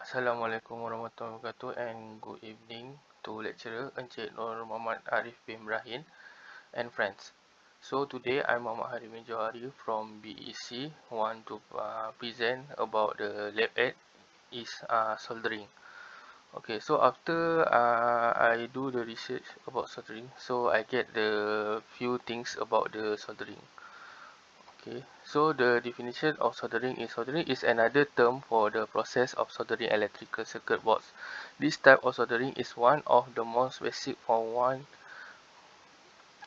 Assalamualaikum warahmatullahi wabarakatuh and good evening to lecturer Encik Nur Muhammad Arif bin Ibrahim and friends. So today I'm Muhammad Harimin Johari from BEC want to present about the lab 8 is soldering. Okay, so after I do the research about soldering, so I get the few things about the soldering. Okay, so the definition of soldering is another term for the process of soldering electrical circuit boards. This type of soldering is one of the most basic for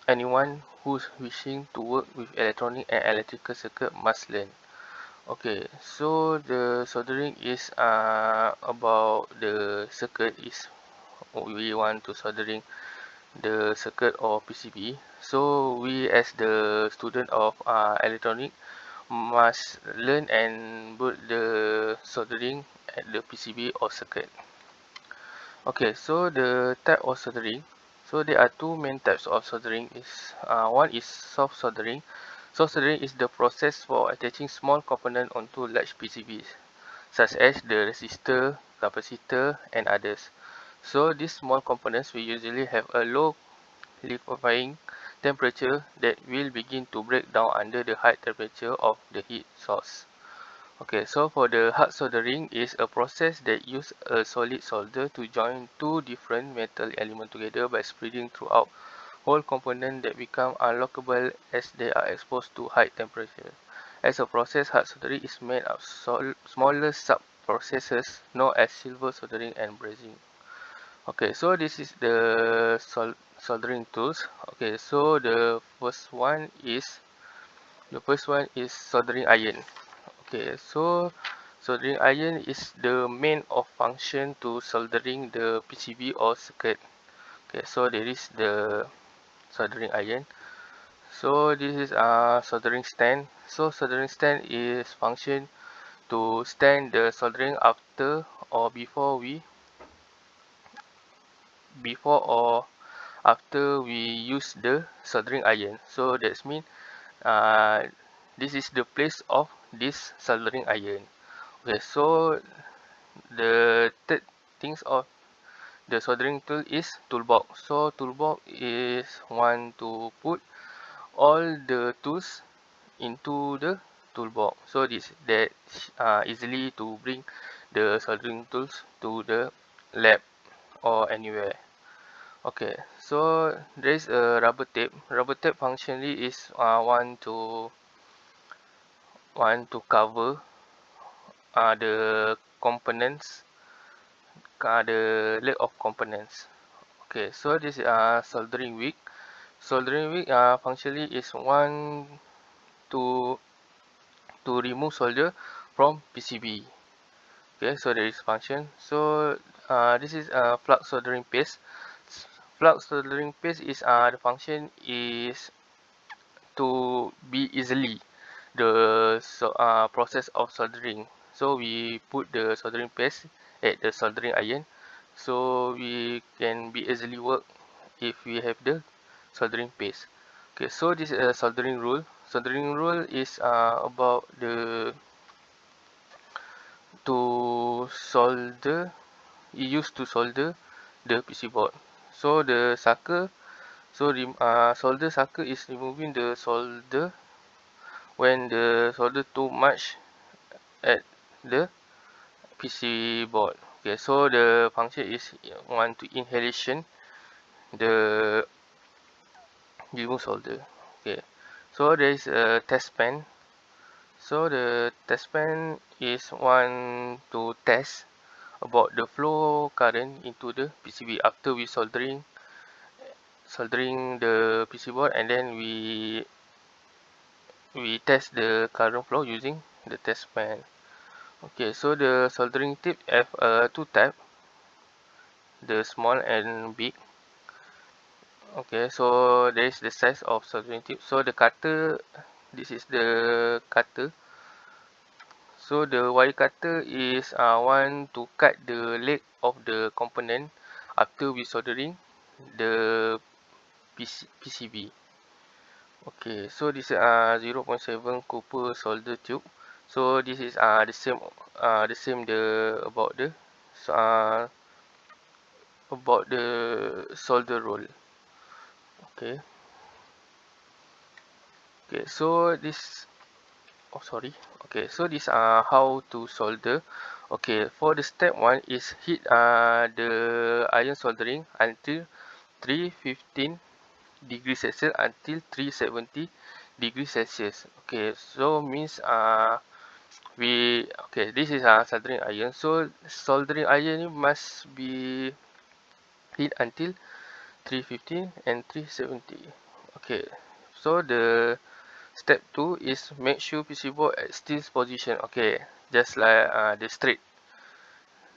anyone who's wishing to work with electronic and electrical circuit must learn. Okay, so the soldering is about the circuit is we want to soldering the circuit or PCB. So we as the student of electronic must learn and build the soldering at the PCB or circuit. Okay, so the type of soldering. So there are two main types of soldering. One is soft soldering. Soft soldering is the process for attaching small component onto large PCBs, such as the resistor, capacitor, and others. So these small components will usually have a low liquefying temperature that will begin to break down under the high temperature of the heat source. Okay, so for the hard soldering is a process that uses a solid solder to join two different metal elements together by spreading throughout whole component that become unlockable as they are exposed to high temperature. As a process, hard soldering is made of smaller sub-processes known as silver soldering and brazing. Okay, so this is the soldering tools. Okay, so the first one is soldering iron. Okay, so soldering iron is the main of function to soldering the PCB or circuit. Okay, so there is the soldering iron. So this is soldering stand. So soldering stand is function to stand the soldering after or after we use the soldering iron. So that's mean uh, this is the place of this soldering iron. Okay, so the third things of the soldering tool is toolbox. So toolbox is one to put all the tools into the toolbox. So this that easily to bring the soldering tools to the lab or anywhere. Okay, so there is a rubber tape. Rubber tape functionally is one to cover the components, the leg of components. Okay, so this soldering wick. Soldering wick functionally is one to remove solder from PCB. Okay, so there is function. So this is flux soldering paste. Flux soldering paste is the function is to be easily the process of soldering. So we put the soldering paste at the soldering iron, so we can be easily work if we have the soldering paste. Okay, so this is a soldering rule. Soldering rule is about the to solder used to solder the PC board. So the sucker, solder sucker is removing the solder when the solder too much at the PC board. Okay, so the function is one to inhalation the remove solder. Okay, so there is a test pen. So the test pen is one to test about the flow current into the PCB after we soldering the PC board, and then we test the current flow using the test pen. Okay, so the soldering tip have two type, the small and big. Okay, so there is the size of soldering tip. So the cutter, this is the cutter. So the wire cutter is one to cut the leg of the component after we soldering the PCB. Okay, so this is 0.7 copper solder tube. So this is the same about the about the solder roll. Okay. Okay, so this okay, so this how to solder. Okay, for the step 1 is heat the iron soldering until 315 degrees Celsius until 370 degrees Celsius. Okay, so means this is soldering iron. So soldering iron must be heat until 315 and 370. Okay, so the step 2 is make sure PC board at still position. Okay, just like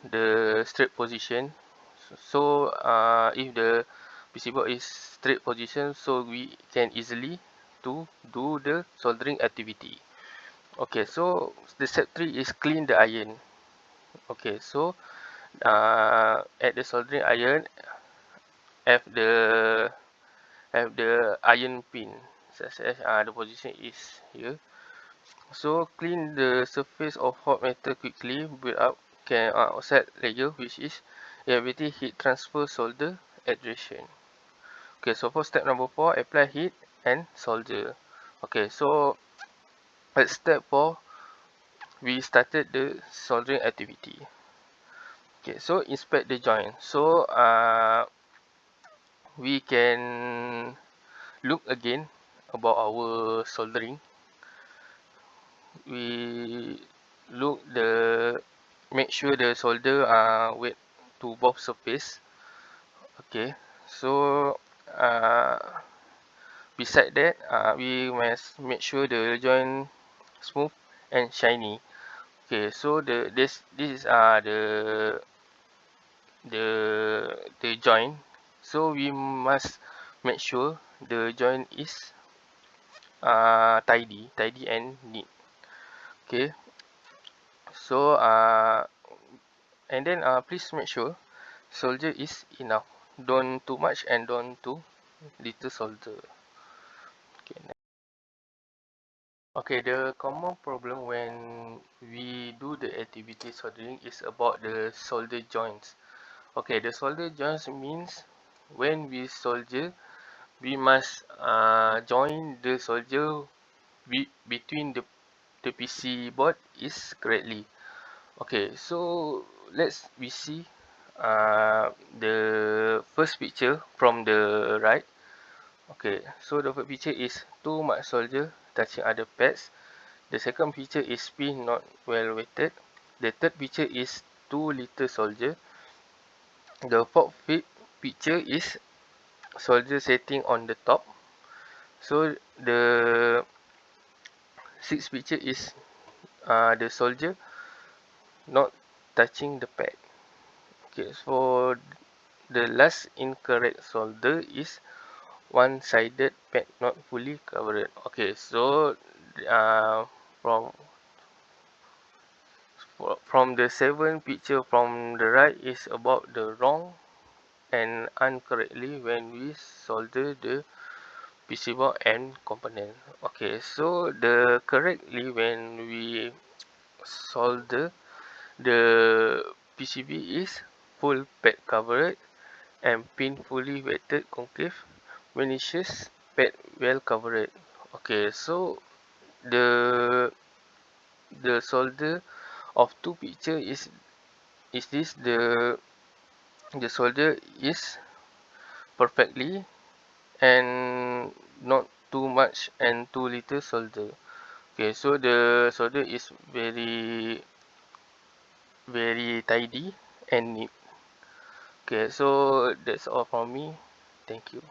the straight position. So if the PC board is straight position, so we can easily to do the soldering activity. Okay, so the step 3 is clean the iron. Okay, so at the soldering iron have the iron pin, such as the position is here. So clean the surface of hot metal quickly. Build up can outside layer, which is ability heat transfer solder adhesion. Okay, so for step number 4, apply heat and solder. Okay, so at step 4, we started the soldering activity. Okay, so inspect the joint. So we can look again about our soldering. We look the make sure the solder wet to both surface. Okay, so uh, beside that we must make sure the joint smooth and shiny. Okay, so this is the joint. So we must make sure the joint is tidy and neat. Okay, so and then please make sure solder is enough. Don't too much and don't too little solder. Okay, okay, the common problem when we do the activity soldering is about the solder joints. Okay, the solder joints means when we solder, we must join the solder between the PC board is correctly. Okay, so we see the first picture from the right. Okay, so the first picture is too much solder touching other pads. The second picture is pin not well weighted. The third picture is too little solder. The fourth picture is solder setting on the top. So the sixth picture is the solder not touching the pad. Okay, so the last incorrect solder is one-sided pad not fully covered. Okay, so uh, from from the 7 picture from the right is about the wrong and incorrectly when we solder the PC board and component. Okay, so the correctly when we solder the PCB is full pad covered and pin fully weighted concave finishes pad well covered. Okay, so the solder of two picture is this the solder is perfectly and not too much and too little solder. Okay, so the solder is very tidy and neat. Okay, so that's all from me. Thank you.